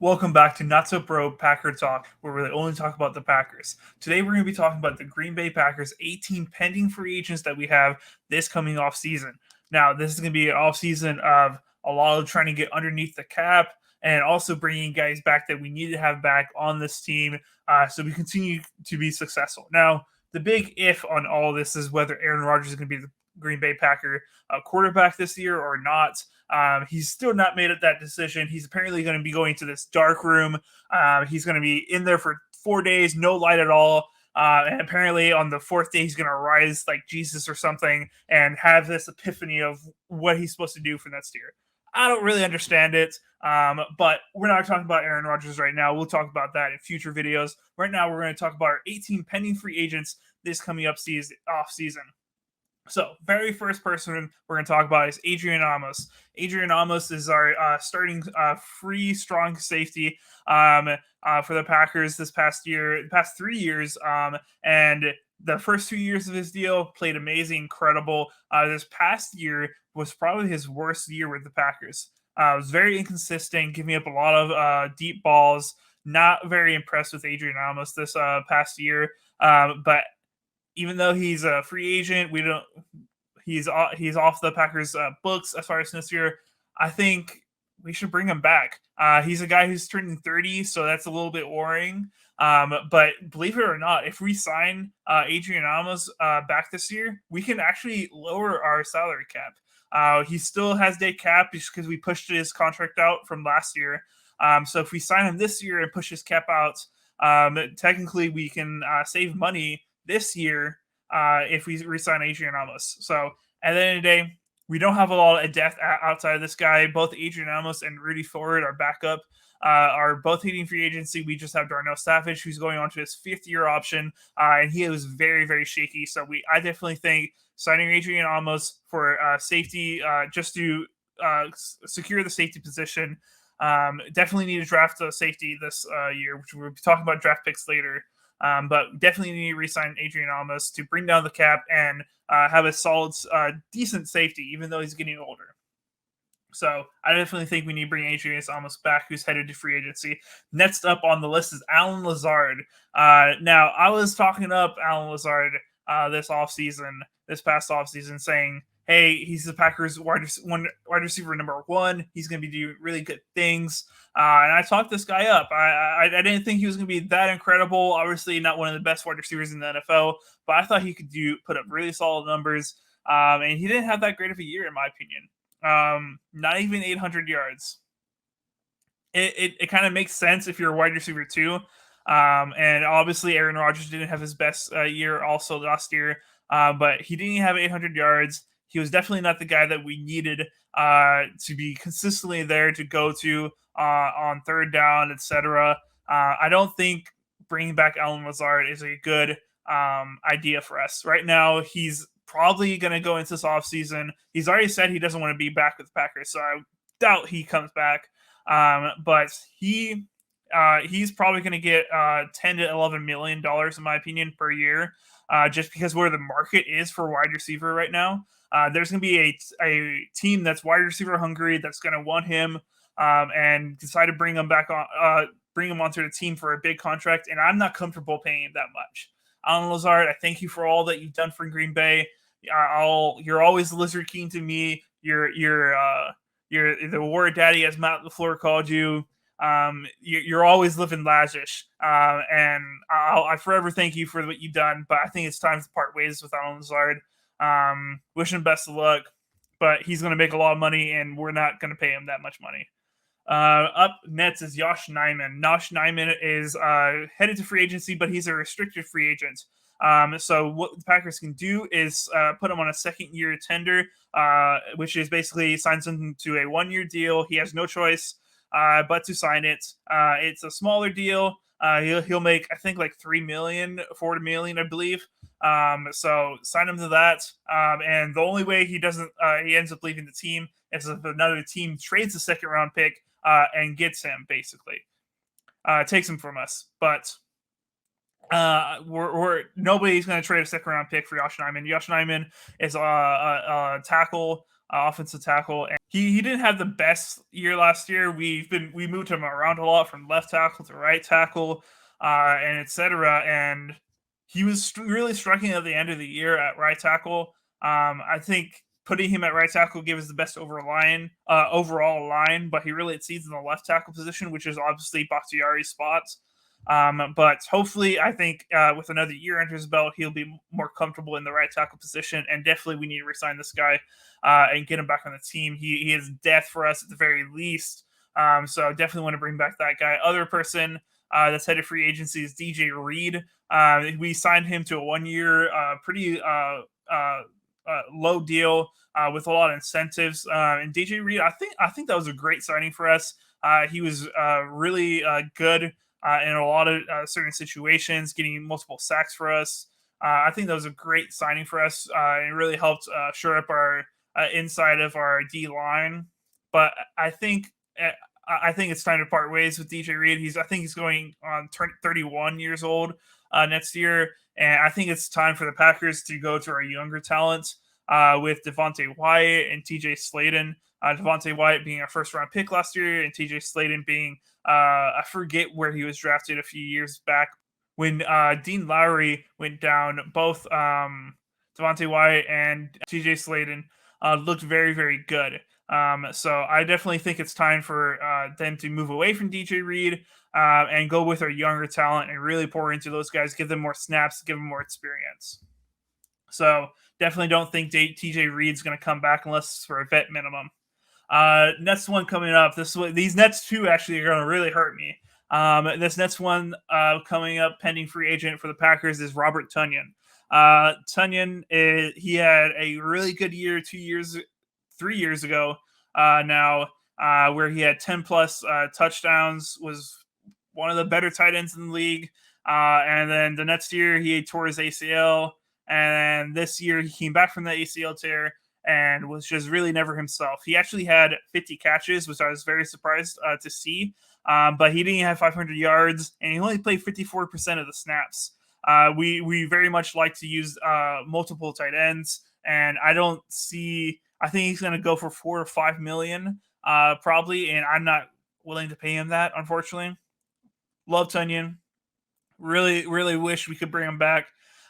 Welcome back to Not So Bro Packer Talk, where we only talk about the Packers. Today we're going to be talking about the Green Bay Packers 18 pending free agents that we have this coming off season. Now, this is going to be an off season of a lot of trying to get underneath the cap and also bringing guys back that we need to have back on this team so we continue to be successful. Now, the big if on all this is whether Aaron Rodgers is going to be the Green Bay Packer quarterback this year or not. He's still not made up that decision. He's apparently going to be going to this dark room. He's going to be in there for 4 days, no light at all. And apparently on the fourth day, he's going to rise like Jesus or something and have this epiphany of what he's supposed to do for next year. I don't really understand it, but we're not talking about Aaron Rodgers right now. We'll talk about that in future videos. Right now, we're going to talk about our 18 pending free agents this coming up off season. So, very first person we're going to talk about is Adrian Amos. Adrian Amos is our starting free strong safety for the Packers this past 3 years. And the first 2 years of his deal played amazing, incredible. This past year was probably his worst year with the Packers. It was very inconsistent, giving up a lot of deep balls. Not very impressed with Adrian Amos this past year. But even though he's a free agent, he's off the Packers books as far as this year. I think we should bring him back. He's a guy who's turning 30, so that's a little bit worrying. But believe it or not, if we sign Adrian Amos back this year, we can actually lower our salary cap. He still has dead cap just because we pushed his contract out from last year. So if we sign him this year and push his cap out, technically we can save money this year if we resign Adrian Amos. So at the end of the day, we don't have a lot of depth outside of this guy. Both Adrian Amos and Rudy Ford, our backup, are both hitting free agency. We just have Darnell Savage, who's going on to his fifth-year option, and he was very, very shaky. So I definitely think signing Adrian Amos for safety, just to secure the safety position, definitely need to draft a safety this year, which we'll be talking about draft picks later. But definitely need to re-sign Adrian Amos to bring down the cap and have a solid, decent safety, even though he's getting older. So I definitely think we need to bring Adrian Amos back, who's headed to free agency. Next up on the list is Allen Lazard. Now, I was talking up Allen Lazard this past offseason, saying, hey, he's the Packers wide receiver number 1. He's going to be doing really good things. And I talked this guy up. I didn't think he was going to be that incredible. Obviously, not one of the best wide receivers in the NFL, but I thought he could put up really solid numbers. And he didn't have that great of a year, in my opinion. Not even 800 yards. It kind of makes sense if you're a wide receiver too. And obviously, Aaron Rodgers didn't have his best year also last year, but he didn't have 800 yards. He was definitely not the guy that we needed to be consistently there to go to on third down, etc. I don't think bringing back Allen Lazard is a good idea for us. Right now, he's probably going to go into this offseason. He's already said he doesn't want to be back with the Packers, so I doubt he comes back. But he's probably going to get $10 to $11 million, in my opinion, per year, just because where the market is for wide receiver right now. There's going to be a team that's wide receiver hungry that's going to want him and decide to bring him back on, bring him onto the team for a big contract, and I'm not comfortable paying him that much. Allen Lazard, I thank you for all that you've done for Green Bay. You're always Lizard King to me. You're the war daddy, as Matt LaFleur called you. You're always living lavish, and I forever thank you for what you've done. But I think it's time to part ways with Allen Lazard. Wish him best of luck, but he's going to make a lot of money, and we're not going to pay him that much money. Up next is Josh Nijman. Josh Nijman is headed to free agency, but he's a restricted free agent. So what the Packers can do is put him on a second-year tender, which is basically signs him to a 1-year deal. He has no choice but to sign it. It's a smaller deal. He'll make, I think, like $4 million, I believe. So sign him to that. And the only way he ends up leaving the team is if another team trades a second-round pick and gets him, basically. Takes him from us. But we're nobody's going to trade a second round pick for Josh Nyman. Josh Nyman is a tackle, offensive tackle, and he didn't have the best year last year. We moved him around a lot from left tackle to right tackle, and etc. And he was really striking at the end of the year at right tackle. I think putting him at right tackle gives us the best overall line, but he really exceeds in the left tackle position, which is obviously Bakhtiari's spot. But hopefully, I think with another year under his belt, he'll be more comfortable in the right tackle position. And definitely, we need to resign this guy and get him back on the team. He is death for us at the very least. So definitely want to bring back that guy. Other person that's headed free agency is DJ Reed. We signed him to a 1 year, pretty low deal with a lot of incentives. And DJ Reed, I think that was a great signing for us. He was really good in a lot of certain situations, getting multiple sacks for us. I think that was a great signing for us. It really helped shore up our inside of our D line. But I think it's time to part ways with DJ Reed. I think he's going on 31 years old next year, and I think it's time for the Packers to go to our younger talents with Devontae Wyatt and TJ Sladen. Devontae Wyatt being our first round pick last year, and TJ Sladen being I forget where he was drafted a few years back when Dean Lowry went down. Both Devontae Wyatt and TJ Sladen looked very, very good. So I definitely think it's time for them to move away from DJ Reed and go with our younger talent and really pour into those guys, give them more snaps, give them more experience. So definitely don't think TJ Reed's going to come back unless it's for a vet minimum. Next one coming up. These next two actually are going to really hurt me. This next one coming up, pending free agent for the Packers, is Robert Tonyan. Tonyan, he had a really good year 3 years ago now, where he had 10 plus touchdowns, was one of the better tight ends in the league. And then the next year he tore his ACL, and this year he came back from the ACL tear and was just really never himself. He actually had 50 catches, which I was very surprised to see, but he didn't have 500 yards, and he only played 54% of the snaps. We very much like to use multiple tight ends, and I think he's going to go for $4 or $5 million probably, and I'm not willing to pay him that, unfortunately. Love Tonyan. Really, really wish we could bring him back,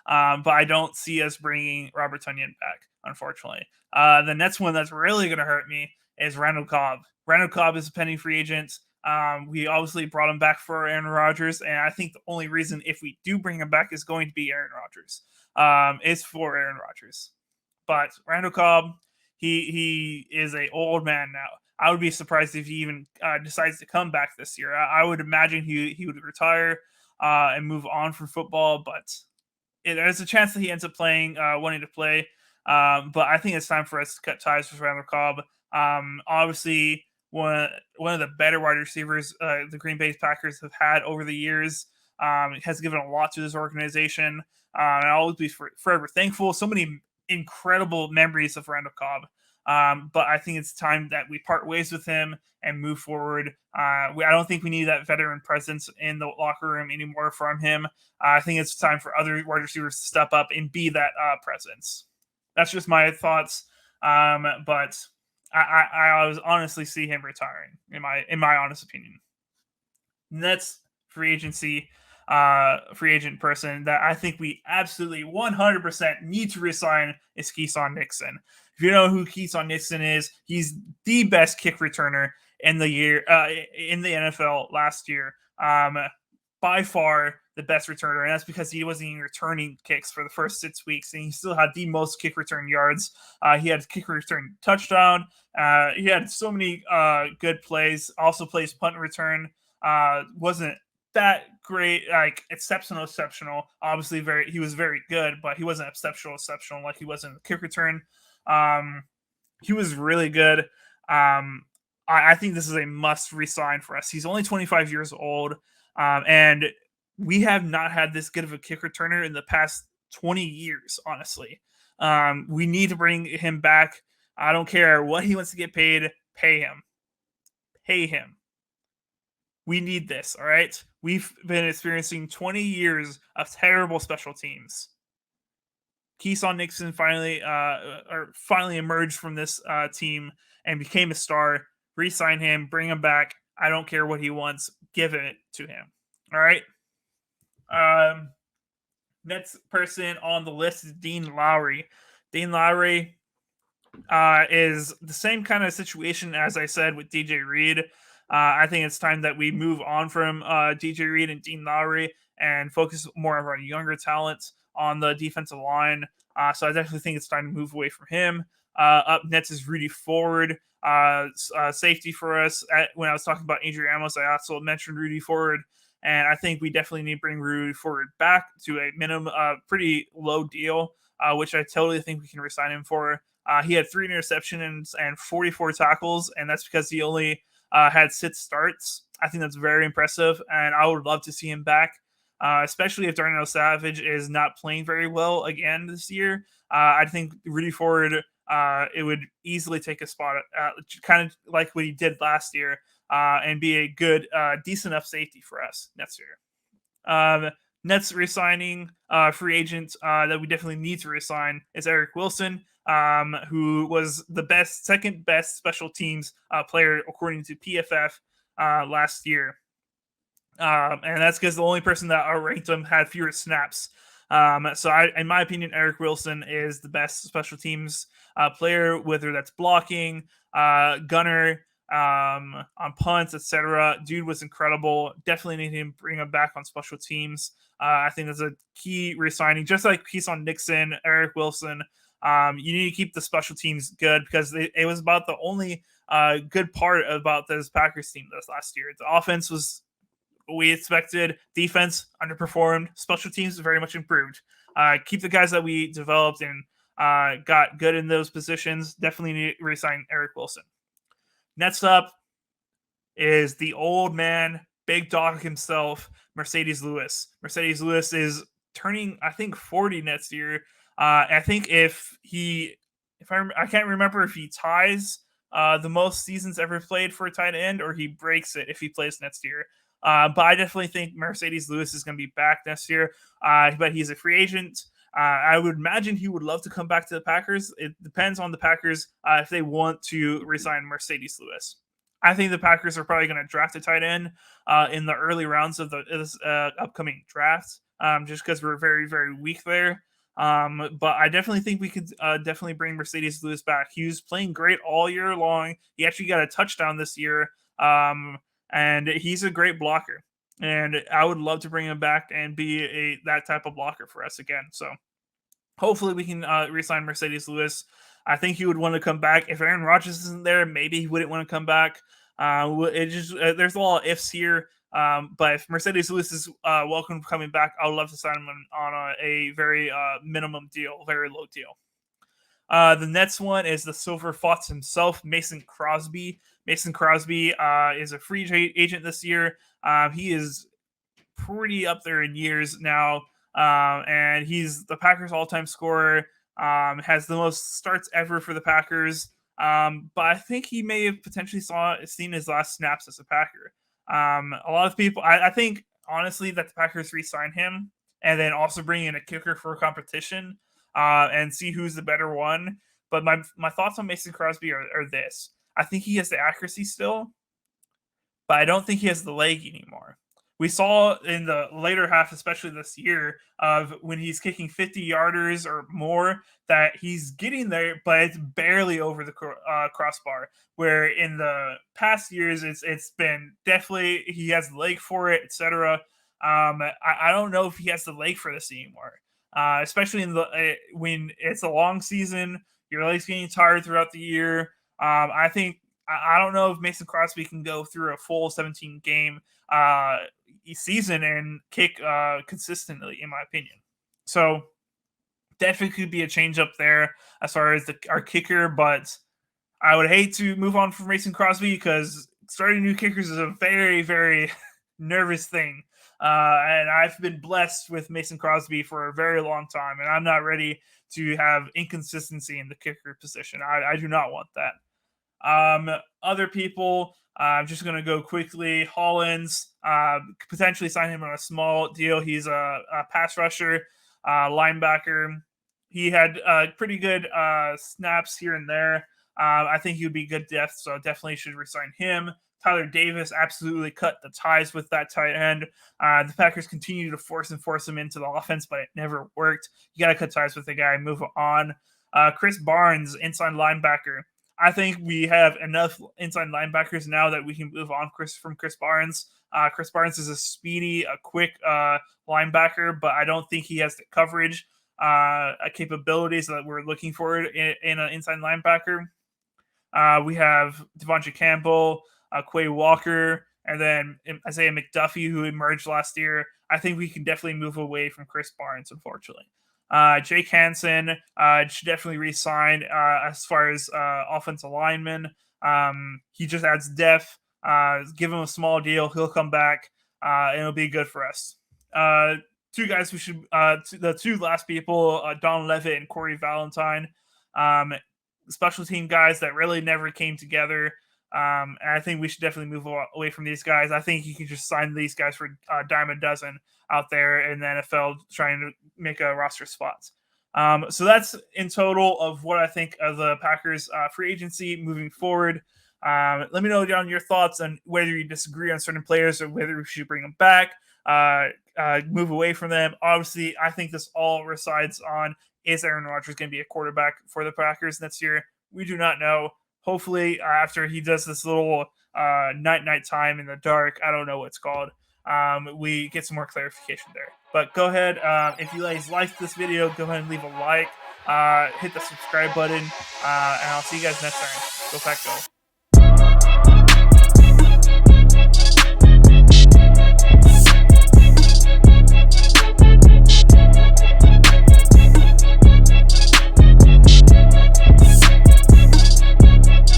but I don't see us bringing Robert Tonyan back, unfortunately. The next one that's really going to hurt me is Randall Cobb. Randall Cobb is a pending free agent. We obviously brought him back for Aaron Rodgers, and I think the only reason if we do bring him back is going to be Aaron Rodgers. It's for Aaron Rodgers. But Randall Cobb, he is an old man now. I would be surprised if he even decides to come back this year. I would imagine he would retire and move on from football, but there's a chance that he ends up playing, wanting to play. But I think it's time for us to cut ties with Randall Cobb. Obviously, one of the better wide receivers the Green Bay Packers have had over the years. Has given a lot to this organization. And I'll always be forever thankful. So many incredible memories of Randall Cobb. But I think it's time that we part ways with him and move forward. I don't think we need that veteran presence in the locker room anymore from him. I think it's time for other wide receivers to step up and be that presence. That's just my thoughts. But I honestly see him retiring, in my honest opinion. Next free agent person that I think we absolutely 100% need to resign is Keeson Nixon. If you know who Keeson Nixon is, he's the best kick returner in the NFL last year. By far the best returner, and that's because he wasn't even returning kicks for the first 6 weeks, and he still had the most kick return yards. He had kick return touchdown. He had so many good plays. Also plays punt return. Wasn't that great, like exceptional. Obviously, he was very good, but he wasn't exceptional like he was in the kick return. He was really good. I think this is a must resign for us. He's only 25 years old, and we have not had this good of a kick returner in the past 20 years, honestly. We need to bring him back. I don't care what he wants to get paid. Pay him. We need this, all right? we've been experiencing 20 years of terrible special teams. Keyshawn Nixon finally emerged from this team and became a star. Re-sign him, bring him back. I don't care what he wants. Give it to him. All right. Um, Next person on the list is Dean Lowry. Dean Lowry is the same kind of situation as I said with DJ Reed. I think it's time that we move on from DJ Reed and Dean Lowry and focus more of our younger talents on the defensive line. So I definitely think it's time to move away from him. Up next is Rudy Ford, safety for us. When I was talking about Adrian Amos, I also mentioned Rudy Ford. And I think we definitely need to bring Rudy Ford back to a minimum, pretty low deal, which I totally think we can resign him for. He had 3 interceptions and 44 tackles, and that's because he only had 6 starts. I think that's very impressive, and I would love to see him back, especially if Darnell Savage is not playing very well again this year. I think Rudy Ford, it would easily take a spot, kind of like what he did last year, and be a good, decent enough safety for us next year. Nets resigning free agent that we definitely need to resign is Eric Wilson, who was the second best special teams player according to PFF last year. And that's because the only person that ranked him had fewer snaps. In my opinion, Eric Wilson is the best special teams player, whether that's blocking, gunner, on punts, etc. Dude was incredible. Definitely need him bring him back on special teams. I think that's a key resigning, just like Keyshawn Nixon, Eric Wilson. You need to keep the special teams good because it was about the only good part about this Packers team this last year. The offense was what we expected. Defense underperformed. Special teams very much improved. Keep the guys that we developed and got good in those positions. Definitely need to resign Eric Wilson. Next up is the old man, big dog himself, Mercedes Lewis. Mercedes Lewis is turning, I think, 40 next year. I think I can't remember if he ties the most seasons ever played for a tight end or he breaks it if he plays next year. But I definitely think Mercedes Lewis is going to be back next year. But he's a free agent. I would imagine he would love to come back to the Packers. It depends on the Packers if they want to resign Mercedes Lewis. I think the Packers are probably going to draft a tight end in the early rounds of this upcoming draft, just because we're very, very weak there. But I definitely think we could definitely bring Mercedes Lewis back. He was playing great all year long. He actually got a touchdown this year, and he's a great blocker. And I would love to bring him back and be that type of blocker for us again. So hopefully we can re-sign Mercedes Lewis. I think he would want to come back. If Aaron Rodgers isn't there, maybe he wouldn't want to come back. There's a lot of ifs here. But if Mercedes Lewis is welcome coming back, I would love to sign him on a very minimum deal, very low deal. The next one is the Silver Fox himself, Mason Crosby. Mason Crosby is a free agent this year. He is pretty up there in years now, and he's the Packers' all-time scorer. Has the most starts ever for the Packers. But I think he may have potentially seen his last snaps as a Packer. A lot of people, I think, honestly, that the Packers re-sign him and then also bring in a kicker for a competition and see who's the better one. But my thoughts on Mason Crosby are this. I think he has the accuracy still, but I don't think he has the leg anymore. We saw in the later half, especially this year, of when he's kicking 50-yarders or more, that he's getting there, but it's barely over the crossbar. Where in the past years, it's been definitely he has the leg for it, etc. I don't know if he has the leg for this anymore, especially when it's a long season, your leg's getting tired throughout the year. I think I don't know if Mason Crosby can go through a full 17 game season and kick consistently, in my opinion. So definitely could be a change up there as far as our kicker, but I would hate to move on from Mason Crosby because starting new kickers is a very, very nervous thing. And I've been blessed with Mason Crosby for a very long time, and I'm not ready to have inconsistency in the kicker position. I do not want that. Other people, I'm just going to go quickly. Hollins, potentially sign him on a small deal. He's a pass rusher, linebacker. He had pretty good snaps here and there. I think he would be good depth, so definitely should resign him. Tyler Davis absolutely cut the ties with that tight end. The Packers continue to force him into the offense, but it never worked. You got to cut ties with the guy, move on. Chris Barnes, inside linebacker. I think we have enough inside linebackers now that we can move on from Chris Barnes. Chris Barnes is a speedy, a quick linebacker, but I don't think he has the coverage capabilities that we're looking for in an inside linebacker. We have Devontae Campbell, Quay Walker, and then Isaiah McDuffie, who emerged last year. I think we can definitely move away from Chris Barnes, unfortunately. Jake Hansen should definitely re-sign as far as offensive lineman. He just adds depth. Give him a small deal. He'll come back, and it'll be good for us. Two guys we should the two last people, Don Levitt and Corey Valentine, special team guys that really never came together. And I think we should definitely move away from these guys. I think you can just sign these guys for a dime a dozen out there in the NFL trying to make a roster spots. So that's in total of what I think of the Packers free agency moving forward. Let me know down your thoughts on whether you disagree on certain players or whether we should bring them back, move away from them. Obviously, I think this all resides on, is Aaron Rodgers going to be a quarterback for the Packers next year? We do not know. Hopefully, after he does this little night time in the dark, I don't know what it's called, we get some more clarification there. But go ahead, if you guys liked this video, go ahead and leave a like, hit the subscribe button, and I'll see you guys next time. Go Pack Go.